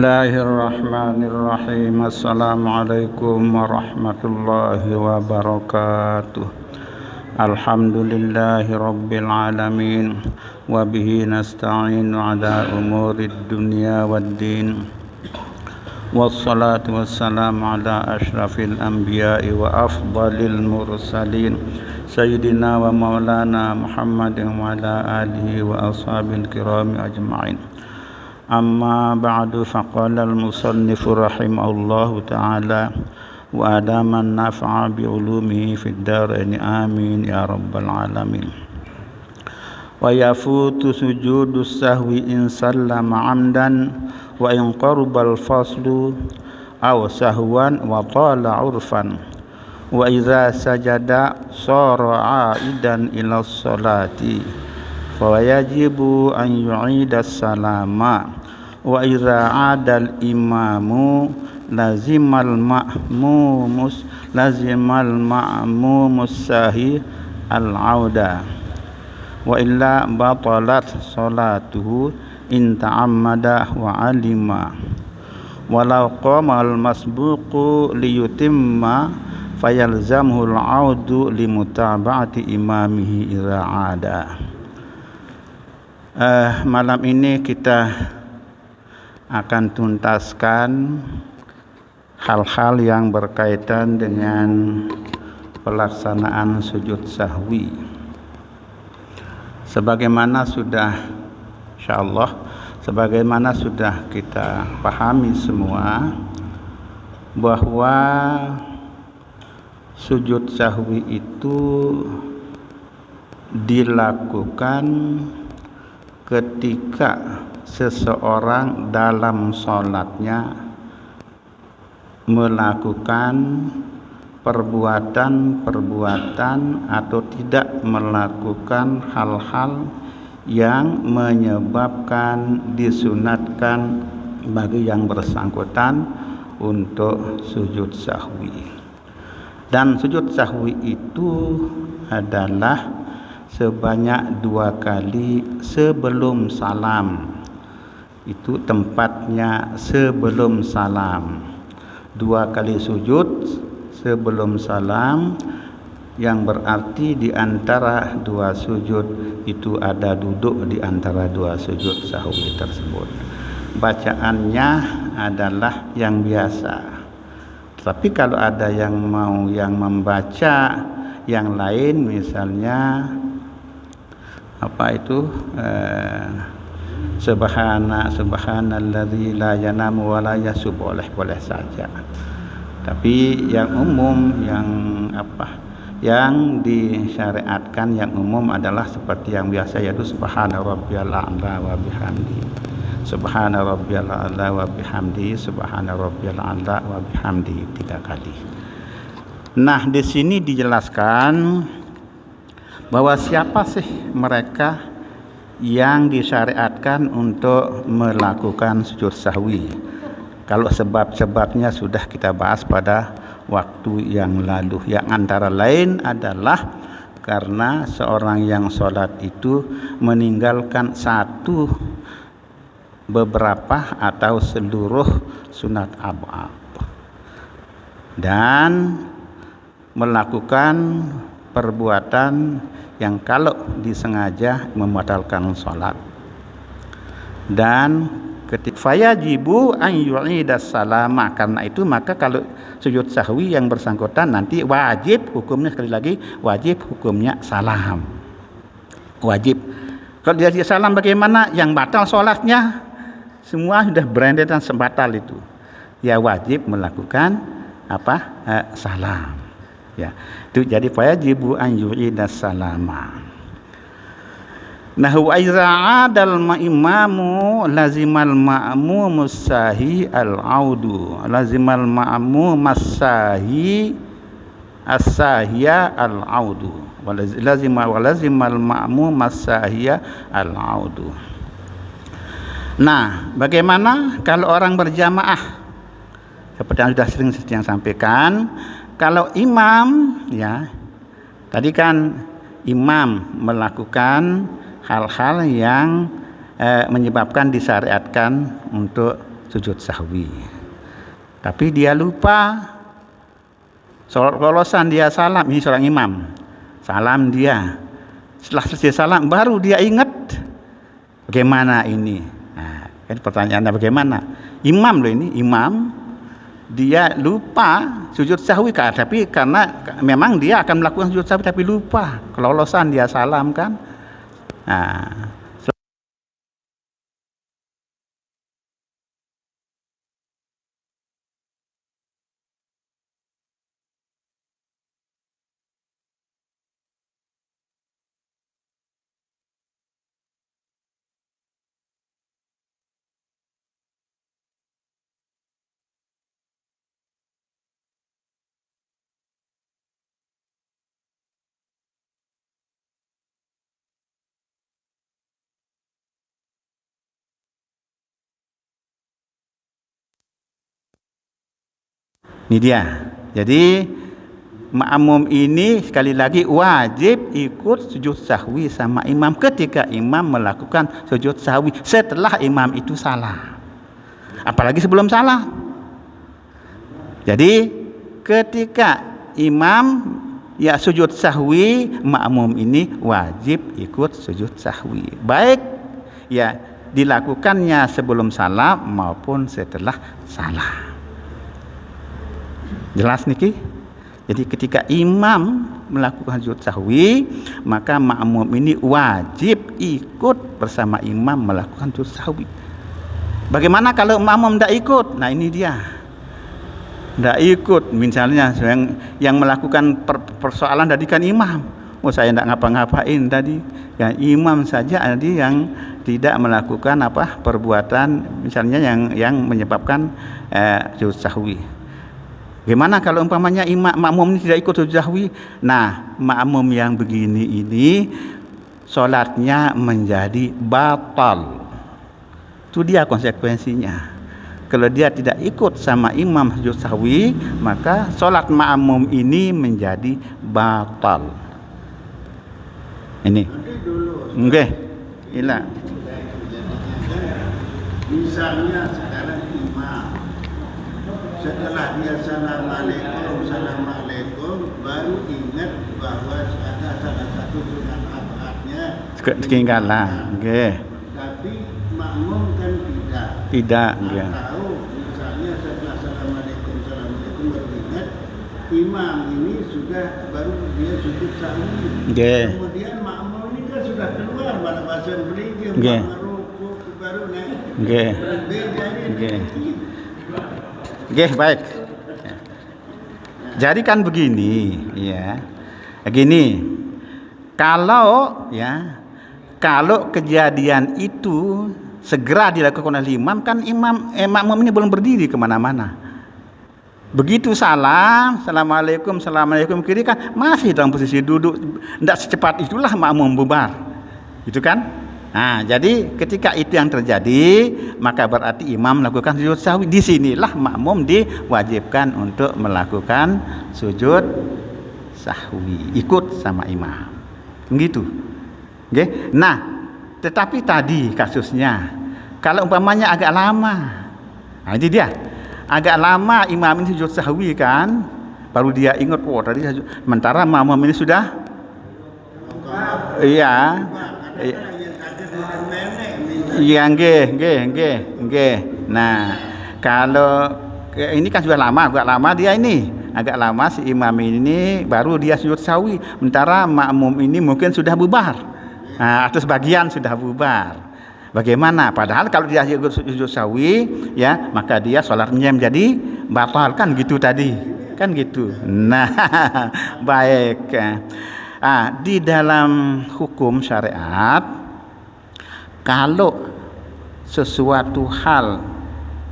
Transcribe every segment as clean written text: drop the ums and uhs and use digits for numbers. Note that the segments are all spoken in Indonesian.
Bismillahirrahmanirrahim. Assalamualaikum warahmatullahi wabarakatuh. Alhamdulillahi rabbil alamin. Wa bihi nasta'inu ala umurid dunya waddin. Wassalatu wassalamu ala ashrafil anbiya'i wa afdalil mursalin Sayyidina wa maulana Muhammadin wa ala alihi wa ashabil kirami ajma'in. Amma ba'du, faqala al-musannifu rahimahullahu ta'ala wa adaman nafa'a bi'ulumihi fid daraini amin ya rabbal alamin. Wa yafutu sujudus sahwi in sallama amdan wa in qarbal faslu aw sahwan wa tala urfan wa idza sajada sara aidan ila sholati fa yajibu an yu'ida salama wa idza adal imamu lazimal ma'mumus sahi al-auda wa illa batalat salatuhu in ta'ammada wa alima walau qama al-masbuqu liyutimma fayalzamhu al-audu limutaba'ati imamihi idza ada. Malam ini kita akan tuntaskan hal-hal yang berkaitan dengan pelaksanaan sujud sahwi. Sebagaimana sudah kita pahami semua bahwa sujud sahwi itu dilakukan ketika seseorang dalam sholatnya melakukan perbuatan atau tidak melakukan hal-hal yang menyebabkan disunatkan bagi yang bersangkutan untuk sujud sahwi. Dan sujud sahwi itu adalah sebanyak 2 kali sebelum salam. Itu tempatnya sebelum salam. 2 kali sujud sebelum salam, yang berarti di antara 2 sujud itu ada duduk di antara 2 sujud sahwi tersebut. Bacaannya adalah yang biasa. Tapi kalau ada yang membaca yang lain, misalnya subhanalladzi la yanamu wa la yasub, boleh saja. Tapi yang umum, yang disyariatkan yang umum adalah seperti yang biasa, yaitu subhana rabbiyal a'la wa bihamdi, subhana rabbiyal a'la wa bihamdi, subhana rabbiyal a'la wa bihamdi 3 kali. Nah, di sini dijelaskan bahwa siapa sih mereka yang disyariatkan untuk melakukan sujud sahwi. Kalau sebab-sebabnya sudah kita bahas pada waktu yang lalu, yang antara lain adalah karena seorang yang sholat itu meninggalkan satu, beberapa atau seluruh sunat ab'ad dan melakukan perbuatan yang kalau disengaja membatalkan sholat. Dan ketika fayajibu an yu'idas salama, karena itu maka kalau sujud sahwi yang bersangkutan nanti wajib hukumnya, sekali lagi wajib hukumnya salam. Wajib. Kalau dia salam bagaimana? Yang batal sholatnya semua sudah berentetan sebatal itu. Ya wajib melakukan salam. Ya, itu jadi fayajibu an yu'idas salama. Nah, wa iza adal imamu lazimal ma'mumus sahi al-audu, lazimal ma'mumas sahi as-sahiya al-audu, lazimal ma'mumas sahiya al-audu. Nah, bagaimana kalau orang berjamaah? Seperti yang sudah sering saya sampaikan, kalau imam, ya, tadi kan imam melakukan hal-hal yang menyebabkan disyariatkan untuk sujud sahwi. Tapi dia lupa. Sholat kolosan dia salam, ini seorang imam. Salam dia. Setelah selesai salam baru dia ingat. Bagaimana ini? Nah, kan pertanyaannya bagaimana? Imam loh ini, imam. Dia lupa sujud sahwi kan, tapi karena memang dia akan melakukan sujud sahwi tapi lupa. Kelolosan dia salam kan. Nah, ini dia. Jadi makmum ini sekali lagi wajib ikut sujud sahwi sama imam ketika imam melakukan sujud sahwi setelah imam itu salah. Apalagi sebelum salah. Jadi ketika imam ya sujud sahwi, makmum ini wajib ikut sujud sahwi. Baik ya dilakukannya sebelum salam maupun setelah salah. Jelas niki? Jadi ketika imam melakukan sujud sahwi, maka makmum ini wajib ikut bersama imam melakukan sujud sahwi. Bagaimana kalau makmum tidak ikut? Nah ini dia. Tidak ikut, misalnya yang melakukan persoalan tadi kan imam. Oh saya tidak ngapa-ngapain tadi. Ya, imam saja tadi yang tidak melakukan perbuatan misalnya yang menyebabkan sujud sahwi. Gimana kalau umpamanya makmum ini tidak ikut sujud sahwi? Nah, makmum yang begini ini sholatnya menjadi batal. Itu dia konsekuensinya. Kalau dia tidak ikut sama imam sujud sahwi, maka sholat makmum ini menjadi batal. Ini. Nggih. Ila. Misalnya sekarang imam setelah dia assalamualaikum baru ingat bahwa ada salah satu sunat abadnya Ketinggalan, nggih. tapi makmum kan Tidak, nggih. Tahu misalnya setelah assalamualaikum baru ingat imam ini sudah baru dia sujud sahwi. Nggih. Kemudian makmum ini kan sudah keluar pada bahasa beliau Nggih. merukuk baru naik. Nggih. Nggih. Nggih, baik. Jadi kan begini, ya. Begini. Kalau kejadian itu segera dilakukan oleh imam, kan makmum ini belum berdiri kemana-mana. Begitu salam, assalamualaikum kiri kan masih dalam posisi duduk. Tidak secepat itulah makmum bubar, gitu kan? Nah, jadi ketika itu yang terjadi, maka berarti imam melakukan sujud sahwi. Di sinilah makmum diwajibkan untuk melakukan sujud sahwi, ikut sama imam. Begitu. Oke. Nah, tetapi tadi kasusnya kalau umpamanya agak lama. Nah, ini dia. Agak lama imam ini sujud sahwi kan, baru dia ingat tadi sementara makmum ini sudah iya. Iya, nggih. Nah, kalau ini kan sudah lama, agak lama dia ini. Agak lama si imam ini baru dia sujud sahwi, sementara makmum ini mungkin sudah bubar. Nah, atau sebagian sudah bubar. Bagaimana? Padahal kalau dia sujud sahwi, ya, maka dia sholatnya menjadi batal kan gitu tadi. Kan gitu. Nah, baik. Di dalam hukum syariat kalau sesuatu hal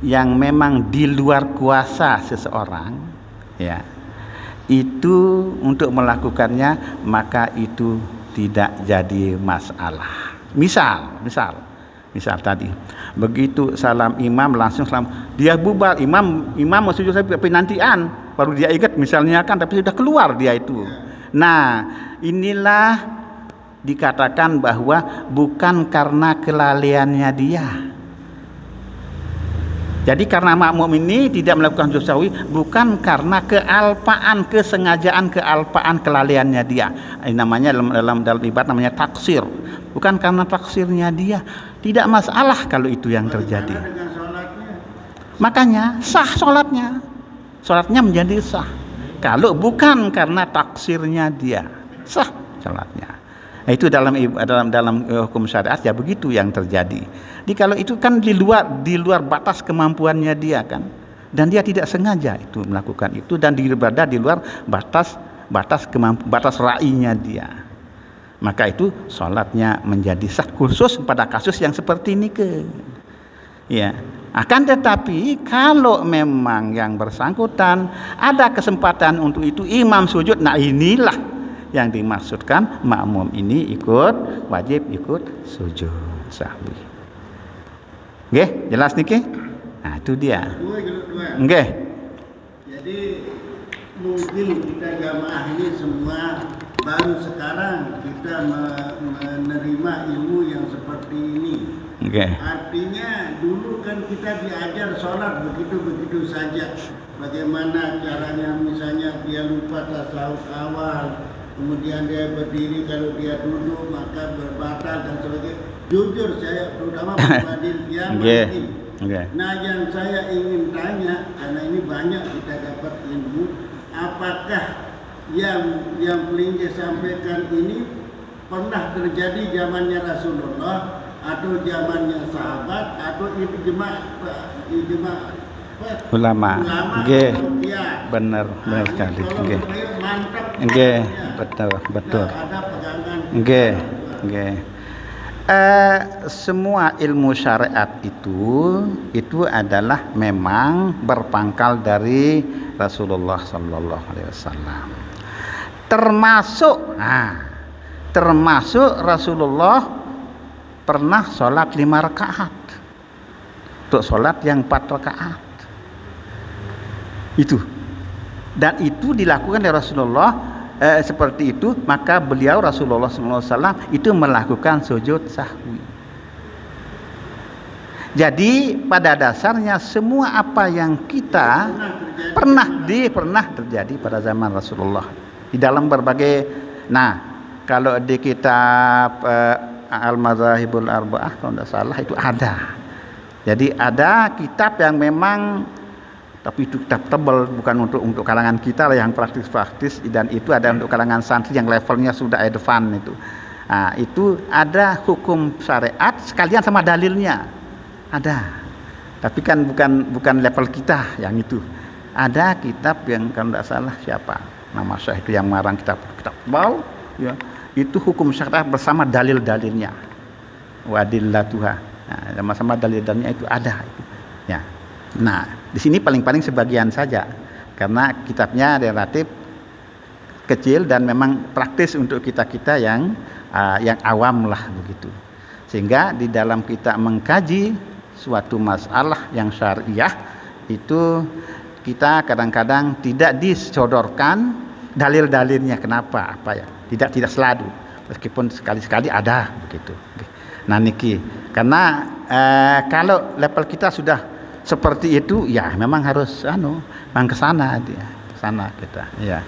yang memang di luar kuasa seseorang, ya, itu untuk melakukannya maka itu tidak jadi masalah. Misal tadi begitu salam imam langsung salam, dia bubar, imam mau sujud tapi nantian baru dia ingat misalnya kan, tapi sudah keluar dia itu. Nah, inilah dikatakan bahwa bukan karena kelalaiannya dia, Jadi karena makmum ini tidak melakukan sujud sahwi bukan karena kealpaan, kesengajaan, kealpaan, kelalaiannya dia. Ini namanya dalam ibarat namanya taksir. Bukan karena taksirnya dia. Tidak masalah kalau itu yang terjadi. Dengan sholatnya? Makanya sah sholatnya. Sholatnya menjadi sah. Kalau bukan karena taksirnya dia, sah sholatnya. Nah, itu dalam hukum syariat ya begitu yang terjadi. Jadi kalau itu kan di luar batas kemampuannya dia kan, dan dia tidak sengaja itu melakukan itu dan berada di luar batas rainya dia, maka itu sholatnya menjadi sah khusus pada kasus yang seperti ini ya. Akan tetapi kalau memang yang bersangkutan ada kesempatan untuk itu imam sujud, nah inilah yang dimaksudkan makmum ini wajib ikut sujud sahwi. Nggih, jelas niki? Nah, itu dia. Nggih. Jadi mungkin kita jamaah ini semua baru sekarang kita menerima ilmu yang seperti ini. Nggih. Artinya dulu kan kita diajar sholat begitu-begitu saja. Bagaimana caranya, misalnya dia lupa tasawuf awal, kemudian dia berdiri, kalau dia duduk maka berbatal dan sebagainya. Jujur saya terutama Fadil yang Nah, yang saya ingin tanya, karena ini banyak kita dapat ilmu, apakah yang Pelinggih sampaikan ini pernah terjadi zamannya Rasulullah atau zamannya sahabat atau ijma ulama. Nggih. Benar sekali. Nggih. Nggih, betul. Nggih. Semua ilmu syariat itu adalah memang berpangkal dari Rasulullah sallallahu alaihi wasallam. Termasuk Rasulullah pernah sholat 5 rakaat untuk sholat yang 4 rakaat itu, dan itu dilakukan oleh Rasulullah seperti itu, maka beliau Rasulullah SAW itu melakukan sujud sahwi. Jadi pada dasarnya semua apa yang kita pernah terjadi pada zaman Rasulullah di dalam berbagai. Nah, kalau di kitab Al-Madzahibul Arba'ah kalau tidak salah itu ada. Jadi ada kitab yang memang, tapi itu kitab tebal, bukan untuk kalangan kita lah yang praktis-praktis, dan itu ada untuk kalangan santri yang levelnya sudah advance itu. Nah, itu ada hukum syariat sekalian sama dalilnya. Ada. Tapi kan bukan level kita yang itu. Ada kitab yang kalau tidak salah siapa nama saya itu yang marang kitab tebal ya, itu hukum syariat bersama dalil-dalilnya. Wadillatuha. Nah, sama-sama dalil-dalilnya itu ada itu. Ya. Nah, di sini paling-paling sebagian saja karena kitabnya relatif kecil dan memang praktis untuk kita-kita yang awam lah begitu. Sehingga di dalam kita mengkaji suatu masalah yang syariah itu kita kadang-kadang tidak disodorkan dalil-dalilnya kenapa apa ya. Tidak selalu, meskipun sekali-sekali ada begitu. Nah niki karena kalau level kita sudah seperti itu ya memang harus memang ke sana dia, sana kita ya.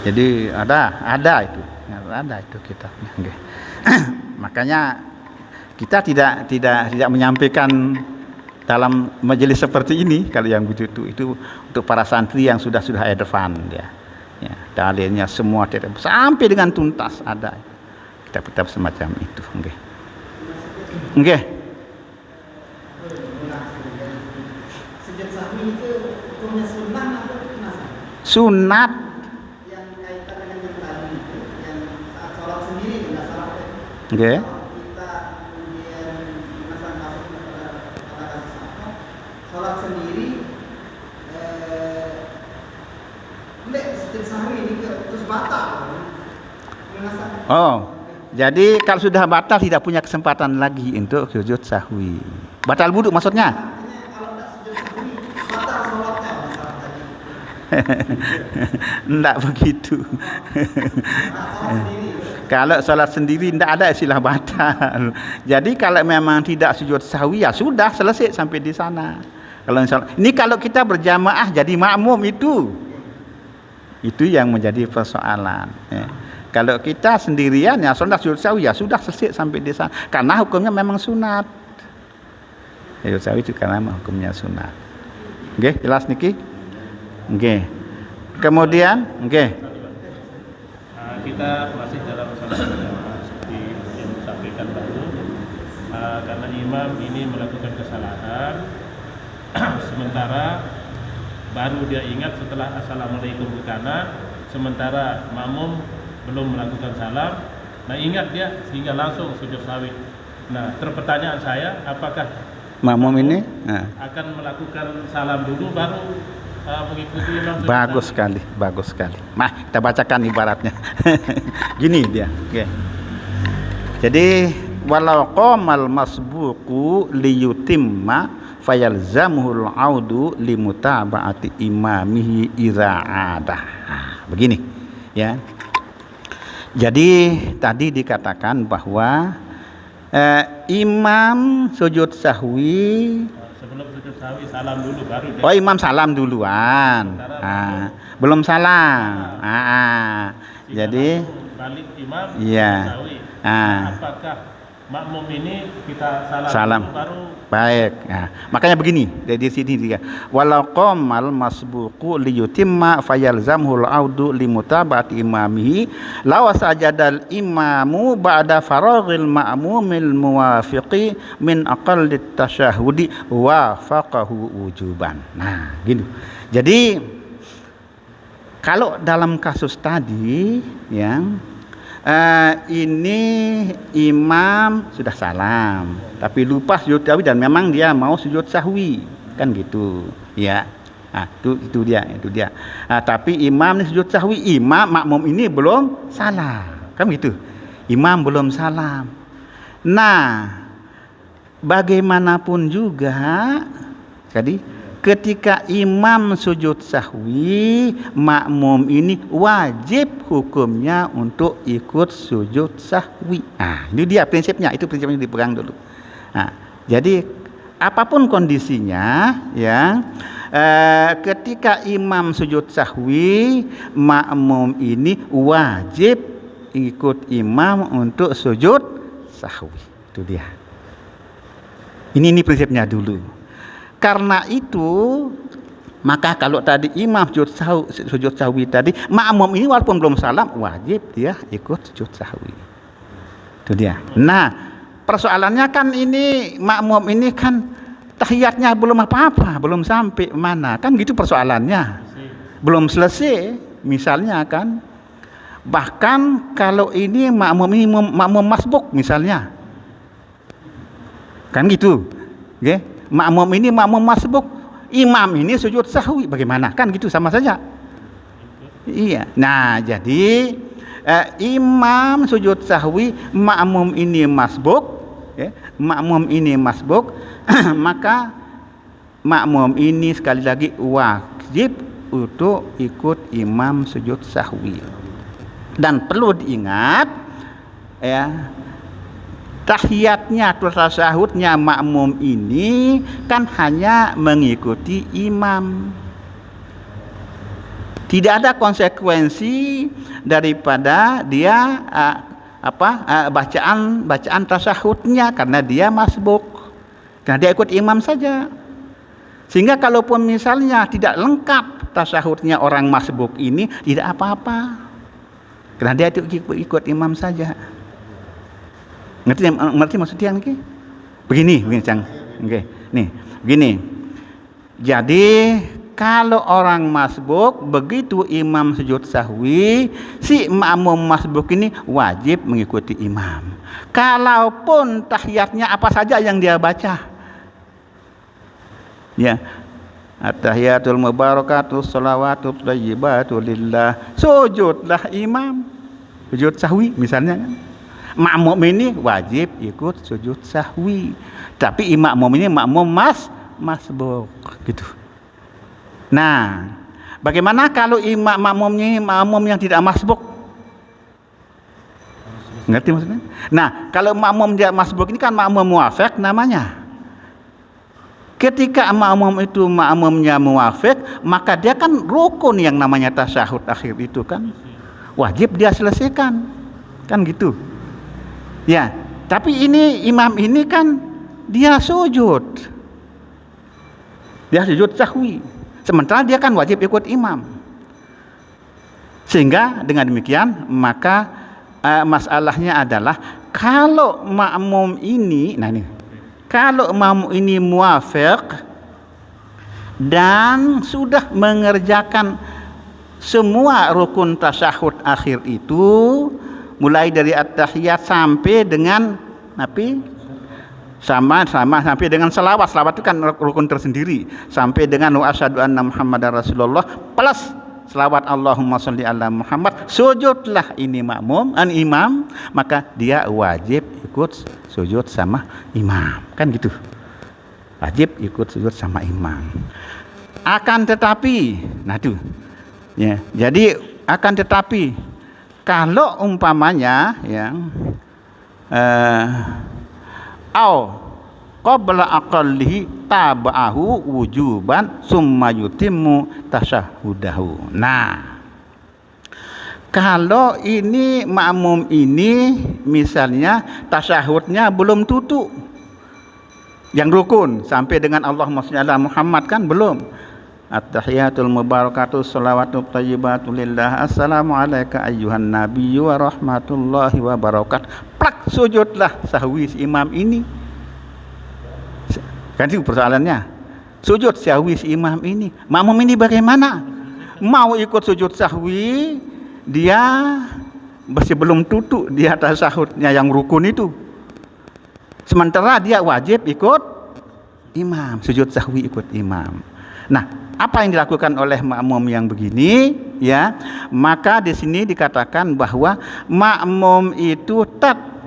Jadi ada itu kitabnya. Okay. Makanya kita tidak menyampaikan dalam majelis seperti ini kalau yang begitu itu untuk para santri yang sudah advance ya. Ya, dalilnya semua sampai dengan tuntas ada kitab-kitab semacam itu. Nggih. Nggih. Sunat yang kaitan dengan yang tadi yang saat sholat sendiri tidak salah. Nggih. Kita kemudian pasang kasus katakan sholat sendiri sujud sahwi ini terus batal. Oh, jadi kalau sudah batal tidak punya kesempatan lagi untuk sujud sahwi. Batal wudu maksudnya? Kalau tidak sujud sahwi batal sholatnya. Enggak begitu. Kalau sholat sendiri tidak ada istilah batal. Jadi kalau memang tidak sujud sahwi ya sudah selesai sampai di sana. Kalau ini kalau kita berjamaah jadi makmum itu yang menjadi persoalan. Ya. Kalau kita sendirian ya sholat sujud sahwi ya sudah selesai sampai di sana. Karena hukumnya memang sunat. Sujud sahwi itu karena hukumnya sunat. Oke, jelas niki? Oke. Kemudian, oke. Kita masih dalam sholat berjamaah seperti yang disampaikan tadi. Karena imam ini melakukan kesalahan, sementara baru dia ingat setelah assalamualaikum ke kanan, sementara makmum belum melakukan salam. Nah ingat dia sehingga langsung sujud sahwi. Nah pertanyaan saya, apakah makmum ini akan melakukan salam dulu baru mengikuti imam sujud bagus sahwi? bagus sekali. Nah kita bacakan ibaratnya. Gini dia. Oke. Jadi walau qamal masbuqu liyutimma fayalzamuhul audu limutaba'ati imamihi ira'adah. Begini ya. Jadi tadi dikatakan bahwa imam sujud sahwi, sebelum sujud sahwi salam dulu baru dia. Oh imam salam duluan. Belum salam. Jadi balik imam iya. sahwi. Apakah makmum ini kita salam dulu baru? Baik. Nah, makanya begini dari sini dia. Walau qamal masbuqu liyutimma fayalzamhul audu limutaba'ati imamihi law sajadal imamu ba'da faraghil ma'mumil muwafiqi min aqallit tasyahudi wafaqahu wujuban. Nah, gitu. Jadi kalau dalam kasus tadi yang ini imam sudah salam tapi lupa sujud sahwi dan memang dia mau sujud sahwi kan gitu ya. Itu dia. Tapi imam ini sujud sahwi, makmum ini belum salam kan gitu, imam belum salam. Nah bagaimanapun juga tadi ketika imam sujud sahwi, makmum ini wajib hukumnya untuk ikut sujud sahwi. Ini dia prinsipnya, itu prinsipnya dipegang dulu. Jadi apapun kondisinya ya, ketika imam sujud sahwi, makmum ini wajib ikut imam untuk sujud sahwi. Itu dia. Ini prinsipnya dulu. Karena itu maka kalau tadi imam sujud sahwi tadi, makmum ini walaupun belum salam wajib dia ikut sujud sahwi. Itu dia. Nah persoalannya kan ini makmum ini kan tahiyatnya belum apa-apa, belum sampai mana kan gitu persoalannya, belum selesai misalnya kan. Bahkan kalau ini makmum masbuk misalnya kan gitu, okay? Makmum ini makmum masbuk, imam ini sujud sahwi, bagaimana? Kan gitu sama saja. Iya. Nah, jadi imam sujud sahwi, makmum ini masbuk, ya, makmum ini masbuk, maka makmum ini sekali lagi wajib untuk ikut imam sujud sahwi. Dan perlu diingat ya, tahiyatnya atau tasyahudnya makmum ini kan hanya mengikuti imam. Tidak ada konsekuensi daripada dia bacaan tasyahudnya karena dia masbuk. Karena dia ikut imam saja. Sehingga kalaupun misalnya tidak lengkap tasyahudnya orang masbuk ini tidak apa-apa. Karena dia ikut imam saja. Ngerti maksudnya niki? Begini Cang. Oke. Nih, begini. Jadi kalau orang masbuk begitu imam sujud sahwi, si makmum masbuk ini wajib mengikuti imam. Kalaupun tahiyatnya apa saja yang dia baca. Ya. At-tahiyatul mubarakatus shalawatut thayyibatu lillah. Sujudlah imam. Sujud sahwi misalnya kan. Makmum ini wajib ikut sujud sahwi. Tapi makmum ini makmum masbuk gitu. Nah, bagaimana kalau makmumnya makmum yang tidak masbuk? Ngerti maksudnya? Nah, kalau makmum tidak masbuk ini kan makmum muwafiq namanya. Ketika makmum itu makmumnya muwafiq, maka dia kan rukun yang namanya tasyahud akhir itu kan wajib dia selesaikan. Kan gitu. Ya, tapi ini imam ini kan dia sujud. Dia sujud sahwi. Sementara dia kan wajib ikut imam. Sehingga dengan demikian maka masalahnya adalah kalau makmum ini, kalau makmum ini muwafiq dan sudah mengerjakan semua rukun tasyahud akhir itu, mulai dari at-tahiyat sampai dengan sama sampai dengan selawat itu kan rukun tersendiri, sampai dengan wa asyhadu anna muhammadar rasulullah plus selawat Allahumma sholli ala Muhammad, sujudlah ini imam, maka dia wajib ikut sujud sama imam, kan gitu. Wajib ikut sujud sama imam. Akan tetapi, ya, jadi akan tetapi kalau umpamanya yang qabla aqallihi taba'ahu wujuban summa yutimmu tasyahudahu. Nah, kalau ini makmum ini misalnya tasyahudnya belum tutup yang rukun sampai dengan Allahumma shalli ala Muhammad kan belum. At-tahiyatul mubarakatuh shalawatut thayyibatu lillah assalamu alayka ayyuhan nabiyyu wa rahmatullahi wa barakatuh. Plak sujudlah sahwi si imam ini. Kan itu persoalannya. Sujud sahwi si imam ini. Makmum ini bagaimana? Mau ikut sujud sahwi, dia masih belum tutup di atas tasyahudnya yang rukun itu. Sementara dia wajib ikut imam, sujud sahwi ikut imam. Nah, apa yang dilakukan oleh makmum yang begini, ya? Maka di sini dikatakan bahwa makmum itu tetap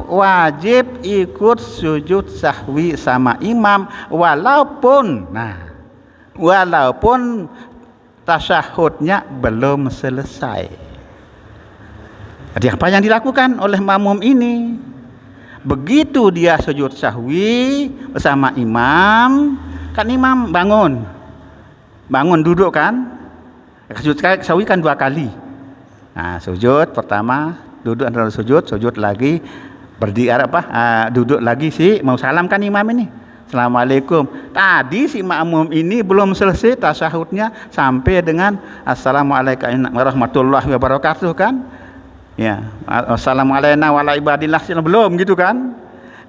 wajib ikut sujud sahwi sama imam walaupun tasyahudnya belum selesai. Jadi apa yang dilakukan oleh makmum ini? Begitu dia sujud sahwi bersama imam, kan imam bangun duduk kan, sujud sahwi kan 2 kali. Nah, sujud pertama, duduk antara sujud lagi, berdiri duduk lagi mau salam kan imam ini. Assalamualaikum. Tadi si makmum ini belum selesai tasyahudnya sampai dengan assalamualaikum warahmatullahi wabarakatuh kan? Ya, assalamualaikum wala ibadillah belum gitu kan?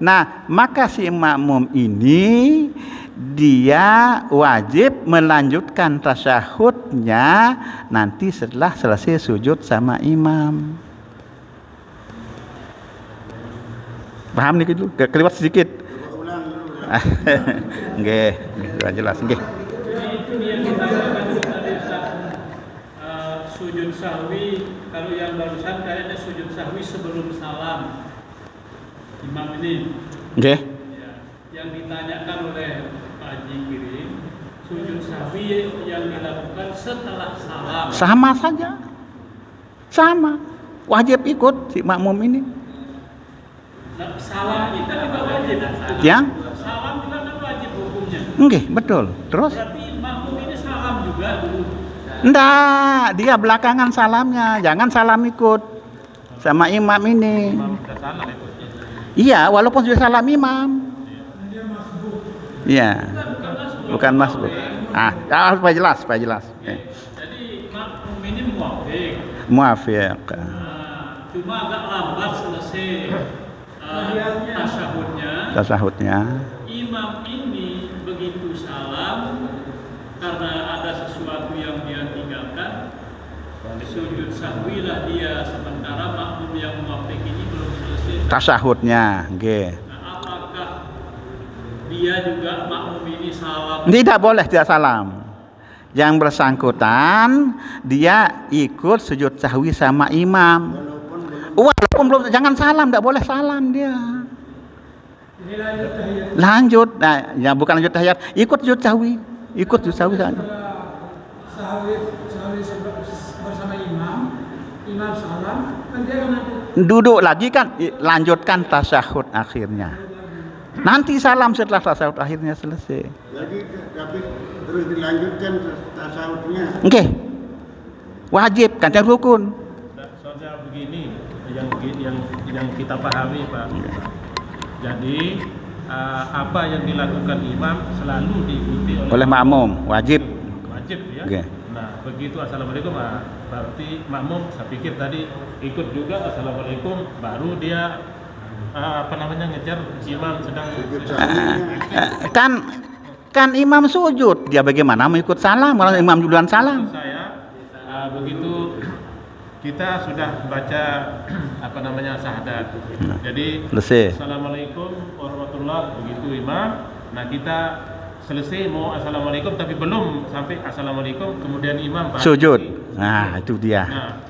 Nah, maka si makmum ini dia wajib melanjutkan tasyahudnya nanti setelah selesai sujud sama imam. Paham nih gitu? Keliwat sedikit. Nggih, sudah jelas nggih. Itu yang kita katakan tadi sujud sahwi, kalau yang barusan kayaknya sujud sahwi sebelum salam imam ini. Nggih. Ya, yang ditanyakan oleh Pak Haji Kirim, sujud sahwi yang dilakukan setelah salam. Sama saja. Sama. Wajib ikut si makmum ini. Nah, salam itu juga wajib. Yang? Salam juga kan wajib hukumnya. Nggih, betul. Terus? Berarti makmum ini salam juga dulu. Enggak, dia belakangan salamnya. Jangan salam ikut sama imam ini. Imam sudah salam ikutnya. Iya, walaupun sudah salam imam. Iya. Bukan masbuk. Supaya jelas. Jadi makmum ini Muwafiq. Cuma agak lambat selesai Tasyahudnya. Imam ini begitu salam karena ada sesuatu yang dia tinggalkan, sujud sahwilah dia, sementara makmum yang muwafiq ini belum selesai Tasyahudnya, nggih. Nah, apakah dia juga makmum ini salam? Tidak boleh dia salam. Yang bersangkutan dia ikut sujud sahwi sama imam. Walaupun belum, jangan salam, tidak boleh salam dia. Lanjut, nah, ya bukan lanjut tahiyat, ikut sujud sahwi, saja. Sahwi bersama imam salam, kan dia kan duduk lagi kan, lanjutkan tasyahud akhirnya. Nanti salam setelah tasawuf akhirnya selesai. Jadi tapi terus dilanjutkan tasawufnya. Oke. Wajib kan rukun. Soalnya begini yang kita pahami Pak. Jadi apa yang dilakukan imam selalu diikuti Oleh makmum, wajib. Wajib ya. Oke. Nah begitu assalamualaikum berarti makmum saya pikir tadi ikut juga assalamualaikum baru dia ngejar imam sedang kan imam sujud, dia bagaimana mau ikut salam kalau imam duluan salam? Maksud saya begitu kita sudah baca syahadat. Jadi Selesai. assalamualaikum warahmatullah begitu imam. Nah kita selesai mau assalamualaikum tapi belum sampai assalamualaikum kemudian imam Sujud. Nah, itu dia. Nah,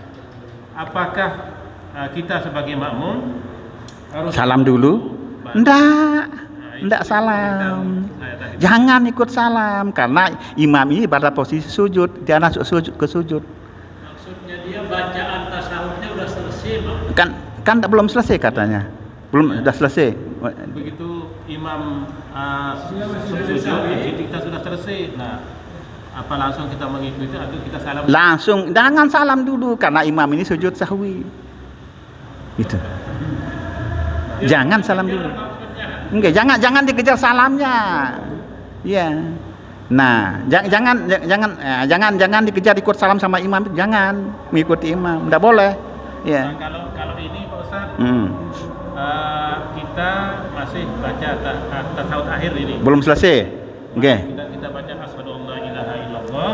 apakah kita sebagai makmum harus Salam dulu? Enggak salam. Jangan ikut salam karena imam ini pada posisi sujud, dia masuk ke sujud. Maksudnya dia bacaan tasawufnya udah selesai, Bang. Kan belum selesai katanya. Belum sudah selesai. Begitu imam sujud kita sudah selesai. Nah, apa langsung kita mengikuti atau kita salam? Langsung jangan salam dulu karena imam ini sujud sahwi. Gitu. Jangan salam dulu. Enggak, jangan dikejar salamnya. Iya. Nah, jangan dikejar ikut salam sama imam, jangan mengikuti imam. Enggak boleh. Iya. Nah, kalau ini Pak Ustaz, kita masih baca tasawuf akhir ini. Belum selesai. Oke. Kita baca asyhadu an la ilaha illallah,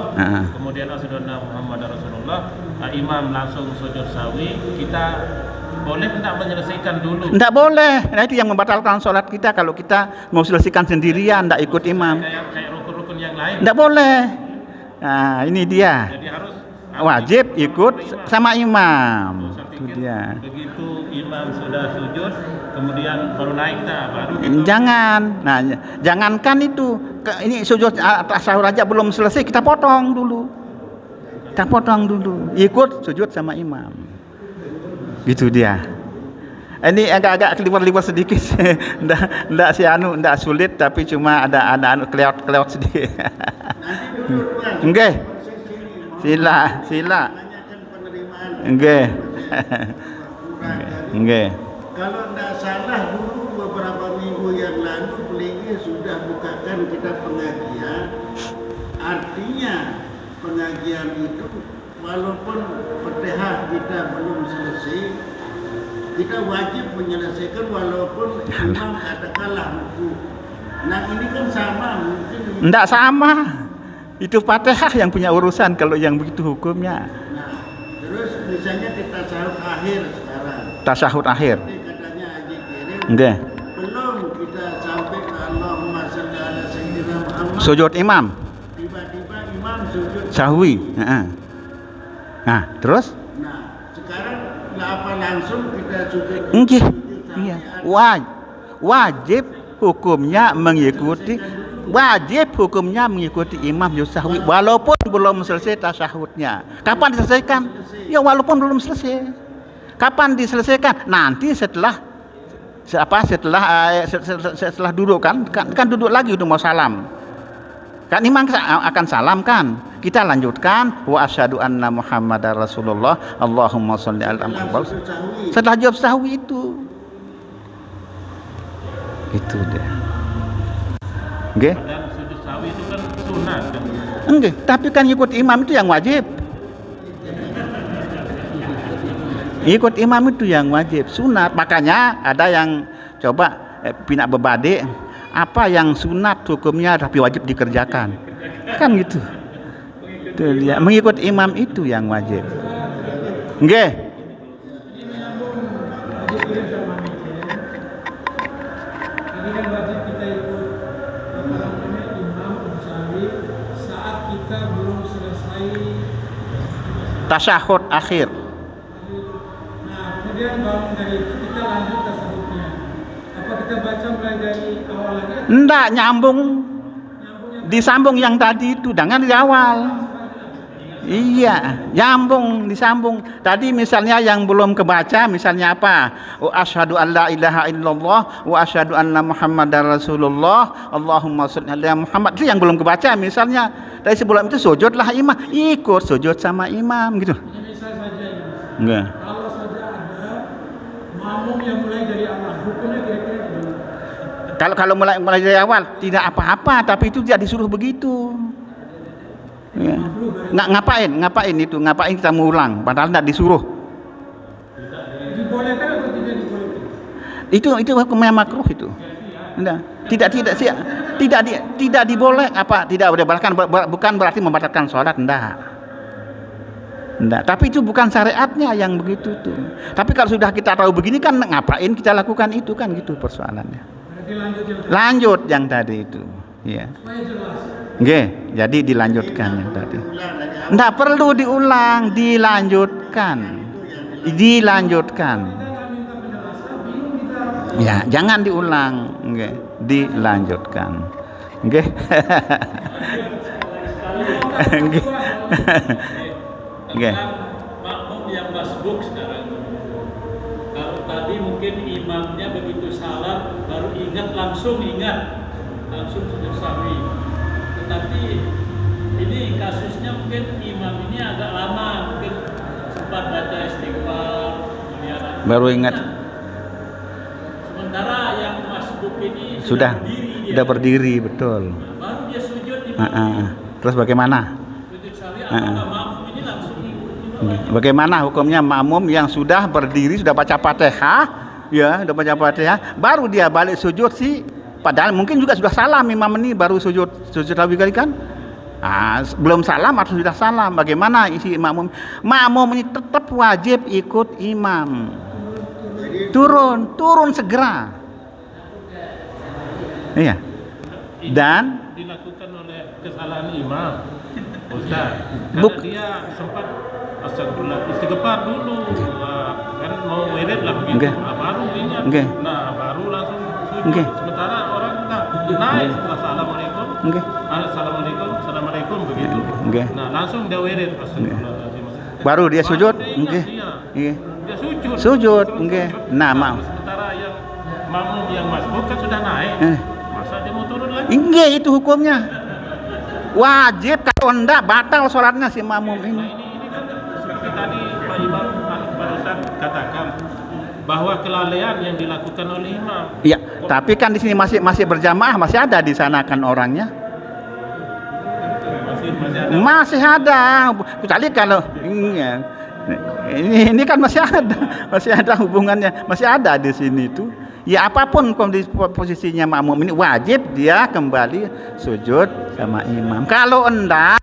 kemudian asyhadu anna muhammadar rasulullah, imam langsung sujud sawi, kita boleh tidak menyelesaikan dulu? Tidak boleh. Nah, itu yang membatalkan sholat kita kalau kita mau selesaikan sendirian, tidak ikut imam. Kayak rukun-rukun yang lain. Tidak boleh. Nah, ini dia. Jadi harus wajib ikut sama imam. Itu dia. Begitu imam sudah sujud, kemudian baru naik baru. Jangan. Nah, jangankan itu. Ini sujud tasawuf aja belum selesai, kita potong dulu. Ikut sujud sama imam. Gitu dia. Ini agak keliwat sedikit. Ndak sulit tapi cuma ada kelewat sedikit. Nggih. Sila. Nggih. Nggih. Kalau tidak salah dulu beberapa minggu yang lalu Peligi sudah bukakan kita pengajian. Artinya pengajian itu walaupun Fatihah kita belum selesai, kita wajib menyelesaikan walaupun imam katakanlah ruku. Nah ini kan sama mungkin. Enggak sama. Itu Fatihah yang punya urusan kalau yang begitu hukumnya. Nah, terus misalnya di tasawuf akhir sekarang. Tasawuf akhir. Ini katanya Haji Kirim. Nggih. Belum kita sampai ke Allahumma shalli ala sayyidina Muhammad. Sujud imam. Tiba-tiba imam sujud Sahwi. Nah, terus? Nah, sekarang apa langsung kita sujud? Nggih. Iya. Wajib hukumnya mengikuti imam sahwi walaupun belum selesai tasyahudnya. Kapan diselesaikan? Ya walaupun belum selesai. Kapan diselesaikan? Nanti setelah duduk kan duduk lagi udah mau salam. Kan imam akan salam kan. Kita lanjutkan wa asyhadu anna muhammadar rasulullah Allahumma sholli ala Muhammad. Setelah jawab sahwi itu. Gitu deh. Nggih. Dan sujud sawi itu kan sunat kan. Enggak, tapi kan ikut imam itu yang wajib. Ikut imam itu yang wajib, sunat. Makanya ada yang coba pinak bebade, apa yang sunat hukumnya tapi wajib dikerjakan. Kan gitu. Itu dia, mengikut imam itu yang wajib. Nggih. Ini kan wajib kita ikut imam Musawi saat kita belum selesai Tasyahud akhir. Nah, kemudian bangun dari itu kita lanjut tasawufnya. Apa kita baca mulai dari awal lagi? Enggak, nyambung. Disambung yang tadi itu, jangan di awal. Iya, disambung. Tadi misalnya yang belum kebaca, misalnya apa? Wa asyhadu an la ilaha illallah wa asyhadu anna Muhammadar Rasulullah. Allahumma shalli ala Muhammad. Itu yang belum kebaca misalnya. Dari sebelum itu sujudlah imam, ikut sujud sama imam gitu. Ini misal saja ya. Enggak. Kalau saja ada makmum yang mulai dari awal, hukumnya kira-kira gimana? Kalau mulai dari awal tidak apa-apa, tapi itu tidak disuruh begitu. Ya. Ngapain itu? Ngapain kita mengulang? Padahal tidak disuruh. Dibolehkan atau tidak dibolehkan? Itu hukumnya makruh itu. Enggak. Tidak diboleh apa? Tidak dibolehkan bukan berarti membatalkan sholat, enggak. Tapi itu bukan syariatnya yang begitu tuh. Tapi kalau sudah kita tahu begini kan ngapain kita lakukan itu kan gitu persoalannya. Lanjut yang tadi itu. Ya. Nggih, jadi dilanjutkan yang tadi. Enggak perlu diulang, dilanjutkan. Ya, jangan diulang, nggih, dilanjutkan. Nggih. Nggih. Nggih. Makmum yang masbuk sekarang. Kalau tadi mungkin imamnya begitu salam baru langsung sujud sahwi. Tetapi ini kasusnya mungkin imam ini agak lama, mungkin sempat baca istighfar, baru ingat. Sementara yang masbuk ini sudah berdiri, betul. Baru dia sujud di Terus bagaimana? sujud sahwi, apakah makmum ini langsung Bagaimana hukumnya makmum yang sudah berdiri, sudah baca Fatihah, ya, sudah baca Fatihah, baru dia balik sujud sih? Padahal mungkin juga sudah salam imam ini baru sujud sahwi kali kan? Belum salam atau sudah salam? Bagaimana isi makmum? Makmum ini tetap wajib ikut imam. Turun segera. Iya. Dan dilakukan oleh kesalahan imam. Ustaz, karena dia sempat astagfirullah istighfar dulu, kan mau wirid lah begitu. Baru ingat. Nah, baru langsung sujud. Sementara orang naik setelah assalamualaikum. Assalamualaikum begitu. Nah, langsung dia wirid astagfirullah. Baru dia sujud. Dia sujud. Nah, sementara yang makmum yang masbuk kan sudah naik. Masa dia mau turun lagi? Itu hukumnya. Wajib, kalau enggak batal sholatnya si makmum ini. Ini kan seperti tadi Pak Imam barusan katakan bahwa kelalaian yang dilakukan oleh imam. Iya, tapi kan di sini masih berjamaah, masih ada di sana kan orangnya. Masih ada. Kecuali kalau ini kan masih ada hubungannya, masih ada di sini tuh. Ya apapun kondisi posisinya makmum ini wajib dia kembali sujud sama imam. Kalau enggak,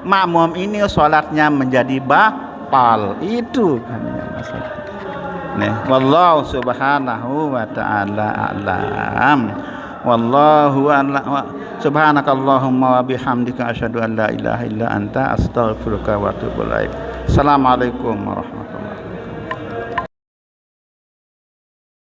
makmum ini sholatnya menjadi batal. Itu kan masalah. Nih, wallahu subhanahu wa ta'ala a'lam. Wallahu a'lam. Subhanakallahumma wa bihamdika asyhadu an la ilaha illa anta astaghfiruka wa atubu ilaik. Assalamualaikum warahmatullahi wabarakatuh.